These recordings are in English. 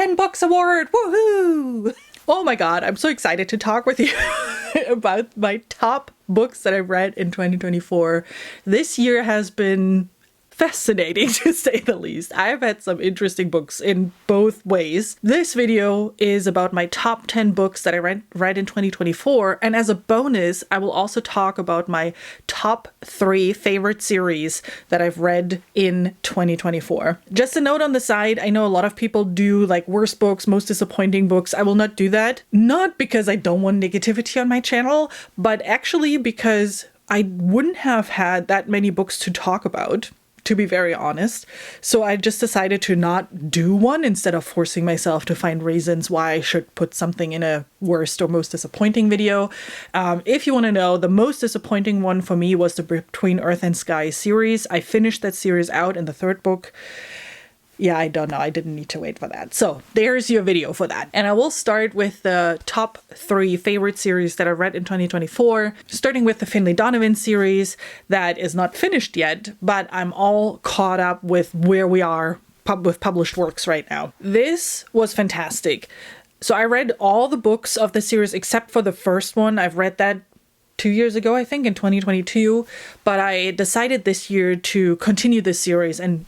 10 Books Award! Woohoo! Oh my god, I'm so excited to talk with you about my top books that I've read in 2024. This year has been fascinating, to say the least. I've had some interesting books in both ways. This video is about my top 10 books that I read in 2024, and as a bonus, I will also talk about my top 3 favorite series that I've read in 2024. Just a note on the side, I know a lot of people do like worst books, most disappointing books. I will not do that. Not because I don't want negativity on my channel, but actually because I wouldn't have had that many books to talk about, to be very honest. So I just decided to not do one instead of forcing myself to find reasons why I should put something in a worst or most disappointing video. If you want to know, the most disappointing one for me was the Between Earth and Sky series. I finished that series out in the 3rd book. Yeah, I don't know. I didn't need to wait for that. So there's your video for that. And I will start with the top 3 favorite series that I read in 2024, starting with the Finlay Donovan series that is not finished yet, but I'm all caught up with where we are with published works right now. This was fantastic. So I read all the books of the series except for the first one. I've read that 2 years ago, I think, in 2022, but I decided this year to continue this series and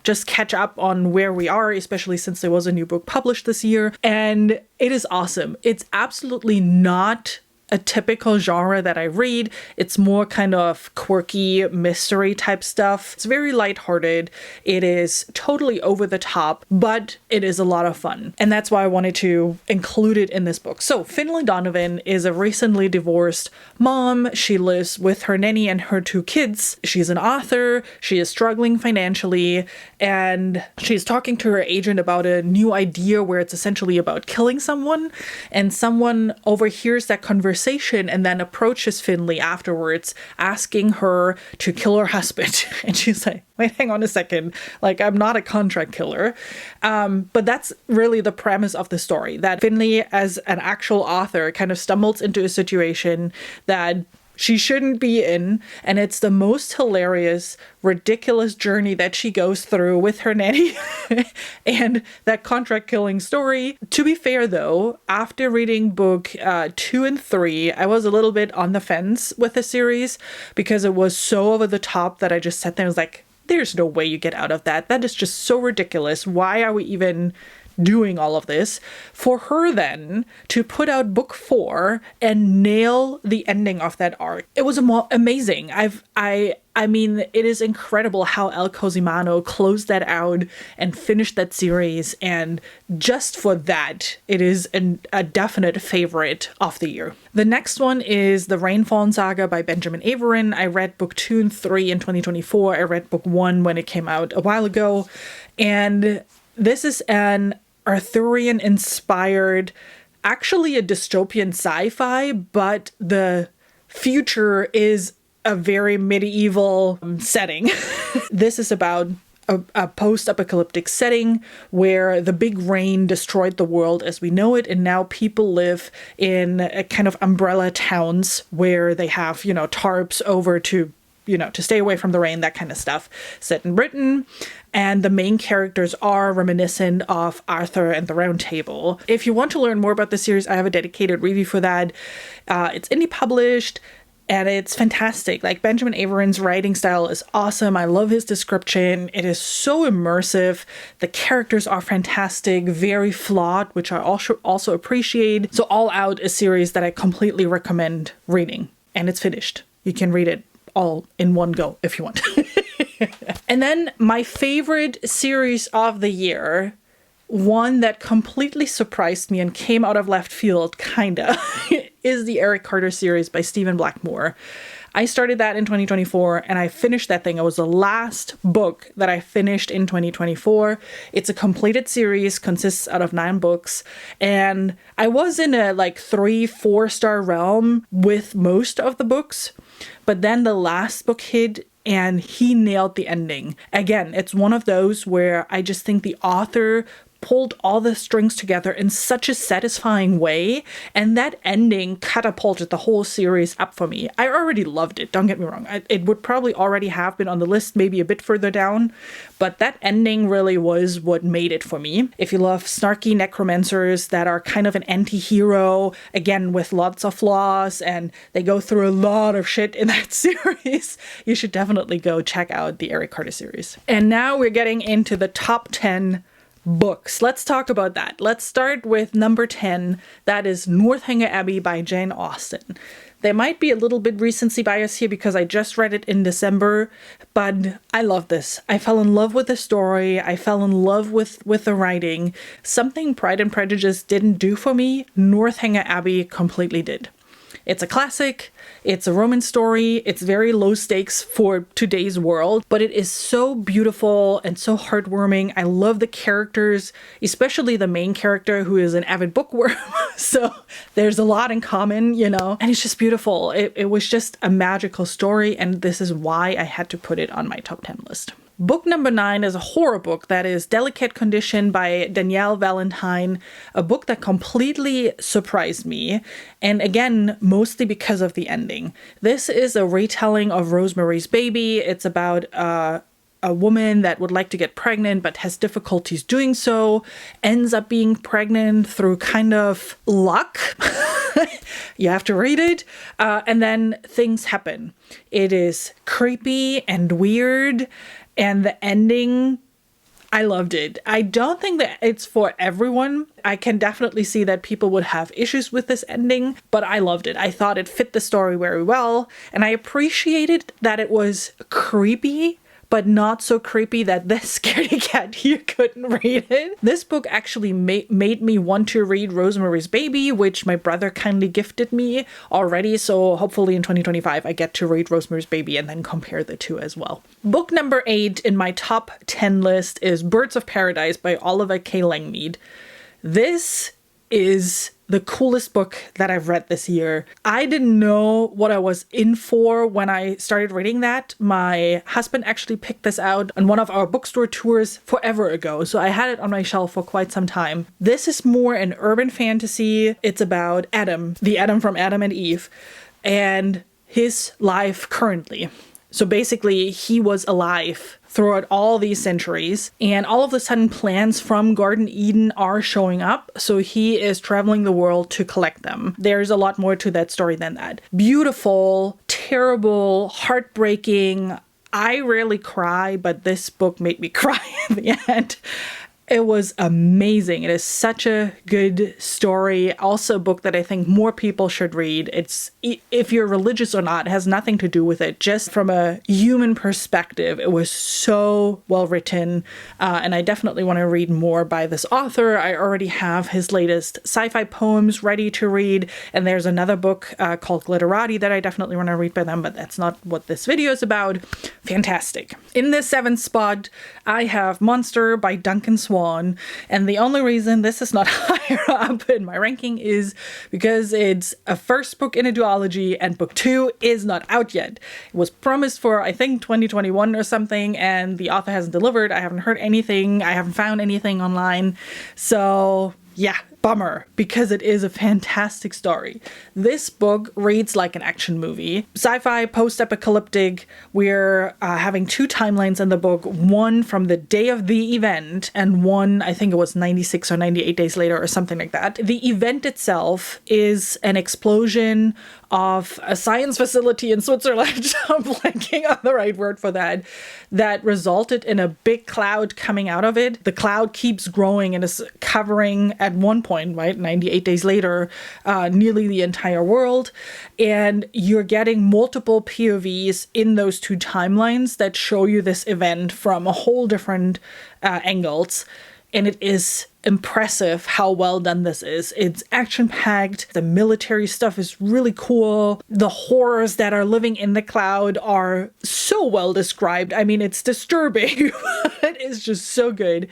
just catch up on where we are, especially since there was a new book published this year. And it is awesome. It's absolutely not a typical genre that I read. It's more kind of quirky mystery type stuff. It's very lighthearted. It is totally over the top, but it is a lot of fun. And that's why I wanted to include it in this book. So Finlay Donovan is a recently divorced mom. She lives with her nanny and her 2 kids. She's an author. She is struggling financially, and she's talking to her agent about a new idea where it's essentially about killing someone, and someone overhears that conversation and then approaches Finlay afterwards, asking her to kill her husband. And she's like, wait, hang on a second. Like, I'm not a contract killer. But that's really the premise of the story, that Finlay, as an actual author, kind of stumbles into a situation that she shouldn't be in, and it's the most hilarious, ridiculous journey that she goes through with her nanny and that contract killing story. To be fair though, after reading book 2 and 3, I was a little bit on the fence with the series because it was so over the top that I just sat there and was like, there's no way you get out of that. That is just so ridiculous. Why are we even doing all of this? For her then to put out book 4 and nail the ending of that arc, it was amazing. I mean, it is incredible how El Cosimano closed that out and finished that series, and just for that, it is a definite favorite of the year. The next one is the Rainfawn Saga by Benjamin Averin. I read book 2 and 3 in 2024. I read book 1 when it came out a while ago, and this is an Arthurian-inspired, actually a dystopian sci-fi, but the future is a very medieval setting. This is about a post-apocalyptic setting where the big rain destroyed the world as we know it, and now people live in a kind of umbrella towns where they have, tarps over to stay away from the rain, that kind of stuff, set in Britain. And the main characters are reminiscent of Arthur and the Round Table. If you want to learn more about the series, I have a dedicated review for that. It's indie published, and it's fantastic. Like, Benjamin Averin's writing style is awesome. I love his description. It is so immersive. The characters are fantastic, very flawed, which I also appreciate. So all out, a series that I completely recommend reading. And it's finished. You can read it all in one go if you want. And then my favorite series of the year, one that completely surprised me and came out of left field, kinda, is the Eric Carter series by Stephen Blackmore. I started that in 2024 and I finished that thing. It was the last book that I finished in 2024. It's a completed series, consists out of 9 books. And I was in a 3-4 star realm with most of the books. But then the last book hit and he nailed the ending. Again, it's one of those where I just think the author pulled all the strings together in such a satisfying way, and that ending catapulted the whole series up for me. I already loved it, don't get me wrong. It would probably already have been on the list, maybe a bit further down, but that ending really was what made it for me. If you love snarky necromancers that are kind of an anti-hero, again with lots of flaws, and they go through a lot of shit in that series, you should definitely go check out the Eric Carter series. And now we're getting into the top 10 books. Let's talk about that. Let's start with number 10. That is Northanger Abbey by Jane Austen. There might be a little bit recency bias here because I just read it in December, but I love this. I fell in love with the story. I fell in love with the writing. Something Pride and Prejudice didn't do for me, Northanger Abbey completely did. It's a classic, it's a romance story, it's very low stakes for today's world, but it is so beautiful and so heartwarming. I love the characters, especially the main character who is an avid bookworm. So there's a lot in common, you know, and it's just beautiful. It was just a magical story, and this is why I had to put it on my top 10 list. Book number 9 is a horror book that is Delicate Condition by Danielle Valentine, a book that completely surprised me, and again, mostly because of the ending. This is a retelling of Rosemary's Baby. It's about a woman that would like to get pregnant but has difficulties doing so, ends up being pregnant through kind of luck. You have to read it. And then things happen. It is creepy and weird. And the ending, I loved it. I don't think that it's for everyone. I can definitely see that people would have issues with this ending, but I loved it. I thought it fit the story very well. And I appreciated that it was creepy, but not so creepy that this scaredy cat here couldn't read it. This book actually made me want to read Rosemary's Baby, which my brother kindly gifted me already. So hopefully in 2025, I get to read Rosemary's Baby and then compare the two as well. Book number 8 in my top 10 list is Birds of Paradise by Oliver K. Langmead. This is the coolest book that I've read this year. I didn't know what I was in for when I started reading that. My husband actually picked this out on one of our bookstore tours forever ago, so I had it on my shelf for quite some time. This is more an urban fantasy. It's about Adam, the Adam from Adam and Eve, and his life currently. So basically, he was alive throughout all these centuries, and all of a sudden plans from Garden Eden are showing up, so he is traveling the world to collect them. There's a lot more to that story than that. Beautiful, terrible, heartbreaking. I rarely cry, but this book made me cry in the end. It was amazing. It is such a good story. Also a book that I think more people should read. It's, if you're religious or not, it has nothing to do with it. Just from a human perspective, it was so well written. And I definitely want to read more by this author. I already have his latest sci-fi poems ready to read. And there's another book called Glitterati that I definitely want to read by them, but that's not what this video is about. Fantastic. In the 7th spot, I have Monster by Duncan Swan. And the only reason this is not higher up in my ranking is because it's a first book in a duology and book 2 is not out yet. It was promised for, I think, 2021 or something, and the author hasn't delivered. I haven't heard anything. I haven't found anything online. So yeah, bummer, because it is a fantastic story. This book reads like an action movie. Sci-fi, post-apocalyptic. We're having 2 timelines in the book, one from the day of the event and one, I think it was 96 or 98 days later or something like that. The event itself is an explosion of a science facility in Switzerland, I'm blanking on the right word for that, that resulted in a big cloud coming out of it. The cloud keeps growing and is covering at one point, right, 98 days later, nearly the entire world. And you're getting multiple POVs in those 2 timelines that show you this event from a whole different angles. And it is impressive how well done this is. It's action-packed. The military stuff is really cool. The horrors that are living in the cloud are so well described. I mean, it's disturbing, but it is just so good.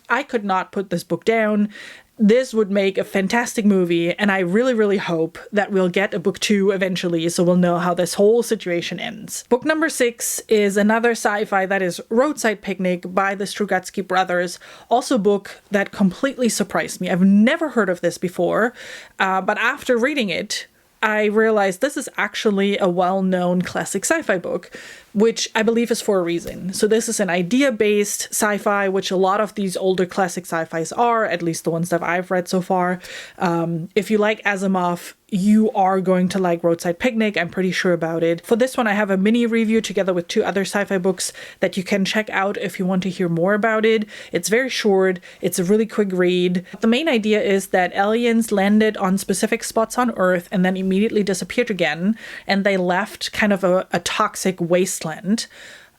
I could not put this book down. this would make a fantastic movie, and I really, really hope that we'll get a book 2 eventually, so we'll know how this whole situation ends. Book number 6 is another sci-fi, that is Roadside Picnic by the Strugatsky brothers. Also a book that completely surprised me. I've never heard of this before, but after reading it, I realized this is actually a well-known classic sci-fi book, which I believe is for a reason. So this is an idea-based sci-fi, which a lot of these older classic sci-fis are, at least the ones that I've read so far. If you like Asimov, you are going to like Roadside Picnic. I'm pretty sure about it. For this one, I have a mini review together with 2 other sci-fi books that you can check out if you want to hear more about it. It's very short. It's a really quick read. The main idea is that aliens landed on specific spots on Earth and then immediately disappeared again, and they left kind of a toxic wasteland.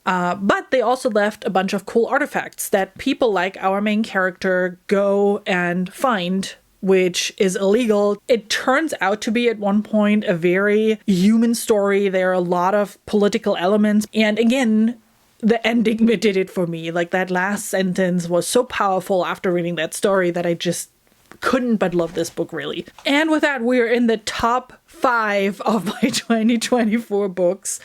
But they also left a bunch of cool artifacts that people like our main character go and find, which is illegal. It turns out to be at one point a very human story. There are a lot of political elements. And again, the ending did it for me. Like, that last sentence was so powerful after reading that story that I just couldn't but love this book, really. And with that, we're in the top 5 of my 2024 books.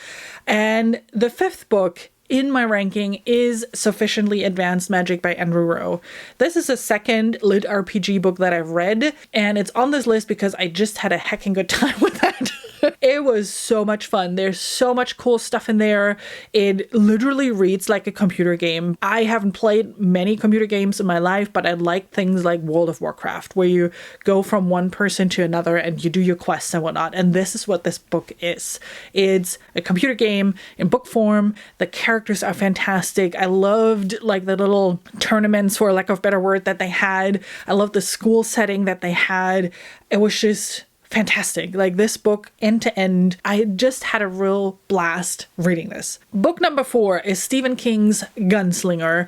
And the 5th book in my ranking is Sufficiently Advanced Magic by Andrew Rowe. This is a second lit RPG book that I've read, and it's on this list because I just had a heckin' good time with that. It was so much fun. There's so much cool stuff in there. It literally reads like a computer game. I haven't played many computer games in my life, but I like things like World of Warcraft, where you go from one person to another and you do your quests and whatnot. And this is what this book is. It's a computer game in book form. The characters are fantastic. I loved like the little tournaments, for lack of a better word, that they had. I loved the school setting that they had. It was just fantastic. Like, this book, end to end, I just had a real blast reading this. Book number 4 is Stephen King's Gunslinger.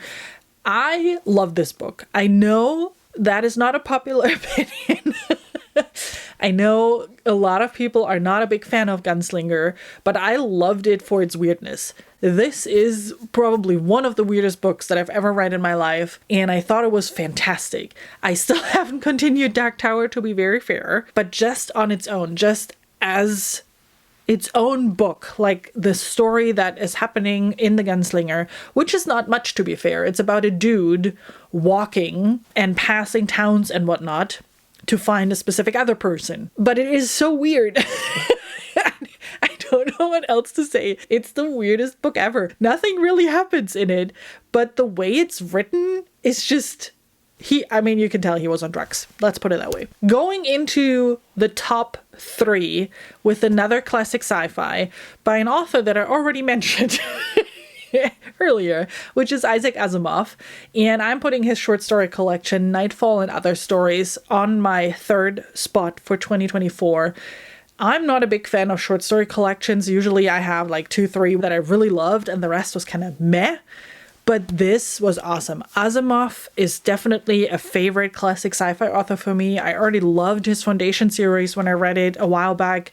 I love this book. I know that is not a popular opinion. I know a lot of people are not a big fan of Gunslinger, but I loved it for its weirdness. This is probably one of the weirdest books that I've ever read in my life, and I thought it was fantastic. I still haven't continued Dark Tower, to be very fair, but just on its own, just as its own book, like the story that is happening in The Gunslinger, which is not much, to be fair. It's about a dude walking and passing towns and whatnot to find a specific other person. But it is so weird. I don't know what else to say. It's the weirdest book ever. Nothing really happens in it, but the way it's written is just... you can tell he was on drugs. Let's put it that way. Going into the top 3 with another classic sci-fi by an author that I already mentioned earlier, which is Isaac Asimov. And I'm putting his short story collection, Nightfall and Other Stories, on my 3rd spot for 2024. I'm not a big fan of short story collections. Usually I have like 2, 3 that I really loved, and the rest was kind of meh. But this was awesome. Asimov is definitely a favorite classic sci-fi author for me. I already loved his Foundation series when I read it a while back,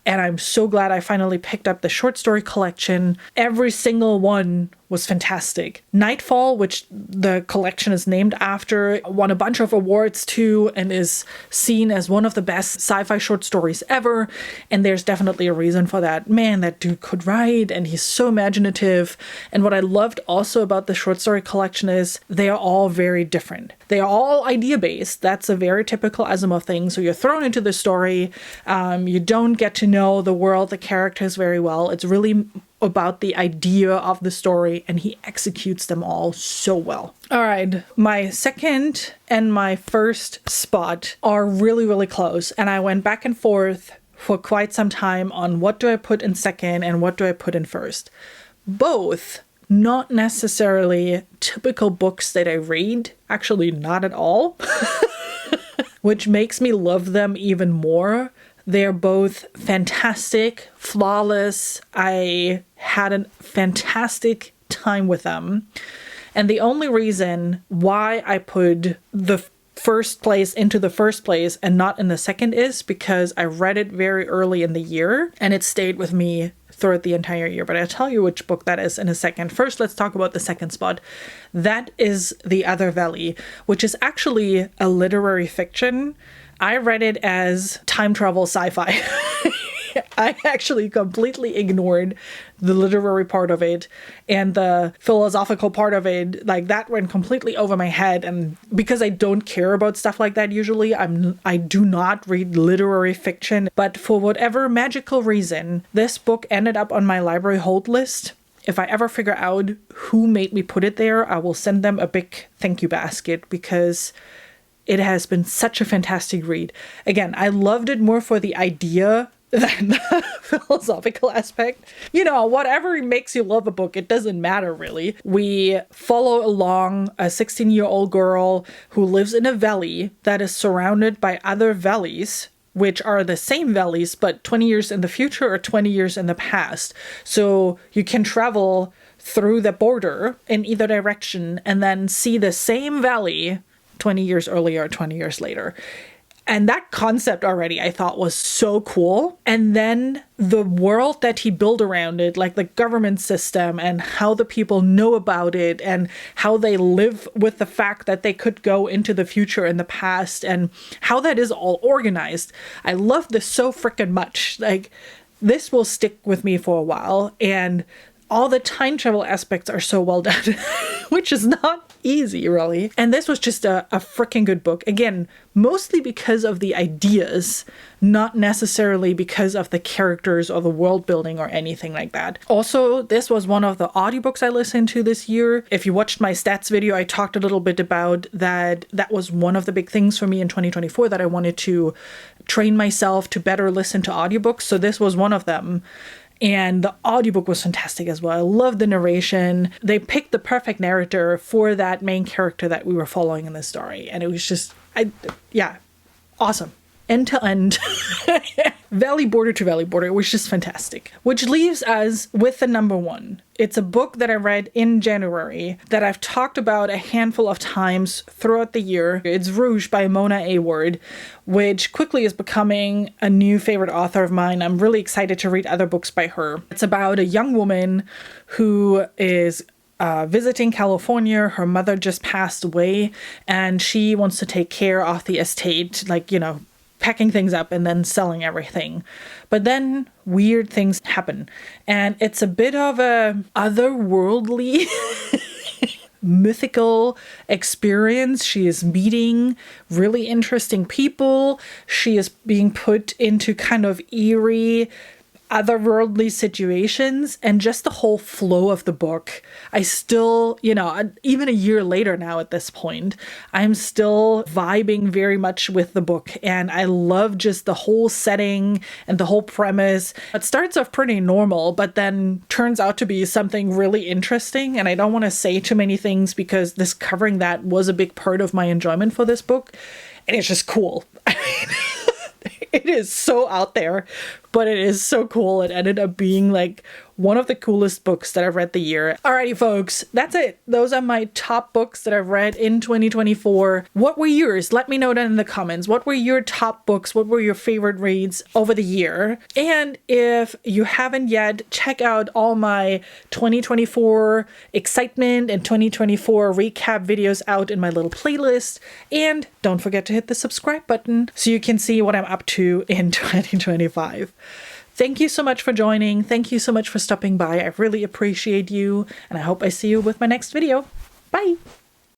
and I'm so glad I finally picked up the short story collection. Every single one was fantastic. Nightfall, which the collection is named after, won a bunch of awards too and is seen as one of the best sci-fi short stories ever. And there's definitely a reason for that. Man, that dude could write, and he's so imaginative. And what I loved also about the short story collection is they are all very different. They are all idea-based. That's a very typical Asimov thing. So you're thrown into the story. You don't get to know the world, the characters very well. It's really about the idea of the story, and he executes them all so well. All right, my 2nd and my 1st spot are really, really close, and I went back and forth for quite some time on what do I put in 2nd and what do I put in 1st. Both not necessarily typical books that I read, actually not at all, which makes me love them even more. They're both fantastic, flawless. I had a fantastic time with them. And the only reason why I put the first place into the first place and not in the second is because I read it very early in the year and it stayed with me throughout the entire year, but I'll tell you which book that is in a second. First, let's talk about the second spot. That is The Other Valley, which is actually a literary fiction. I read it as time travel sci-fi. I actually completely ignored the literary part of it and the philosophical part of it. Like, that went completely over my head. And because I don't care about stuff like that usually, I do not read literary fiction. But for whatever magical reason, this book ended up on my library hold list. If I ever figure out who made me put it there, I will send them a big thank you basket, because it has been such a fantastic read. Again, I loved it more for the idea than the philosophical aspect. You know, whatever makes you love a book, it doesn't matter really. We follow along a 16-year-old girl who lives in a valley that is surrounded by other valleys, which are the same valleys, but 20 years in the future or 20 years in the past. So you can travel through the border in either direction and then see the same valley 20 years earlier or 20 years later. And that concept already I thought was so cool. And then the world that he built around it, like the government system and how the people know about it and how they live with the fact that they could go into the future and the past and how that is all organized. I love this so freaking much. Like, this will stick with me for a while. And all the time travel aspects are so well done, which is not easy, really. And this was just a freaking good book. Again, mostly because of the ideas, not necessarily because of the characters or the world building or anything like that. Also, this was one of the audiobooks I listened to this year. If you watched my stats video, I talked a little bit about that. That was one of the big things for me in 2024, that I wanted to train myself to better listen to audiobooks. So this was one of them. And the audiobook was fantastic as well. I love the narration. They picked the perfect narrator for that main character that we were following in the story. And it was just, awesome. End to end. Valley border to valley border. It was just fantastic. Which leaves us with the number one. It's a book that I read in January that I've talked about a handful of times throughout the year. It's Rouge by Mona A. Ward, which quickly is becoming a new favorite author of mine. I'm really excited to read other books by her. It's about a young woman who is visiting California. Her mother just passed away and she wants to take care of the estate, packing things up and then selling everything. But then weird things happen. And it's a bit of a otherworldly mythical experience. She is meeting really interesting people. She is being put into kind of eerie, otherworldly situations, and just the whole flow of the book. I still, even a year later now at this point, I'm still vibing very much with the book. And I love just the whole setting and the whole premise. It starts off pretty normal, but then turns out to be something really interesting. And I don't want to say too many things because discovering that was a big part of my enjoyment for this book. And it's just cool. I mean, it is so out there, but it is so cool. It ended up being like one of the coolest books that I've read the year. Alrighty, folks, that's it. Those are my top books that I've read in 2024. What were yours? Let me know down in the comments. What were your top books? What were your favorite reads over the year? And if you haven't yet, check out all my 2024 excitement and 2024 recap videos out in my little playlist. And don't forget to hit the subscribe button so you can see what I'm up to in 2025. Thank you so much for joining. Thank you so much for stopping by. I really appreciate you, and I hope I see you with my next video. Bye!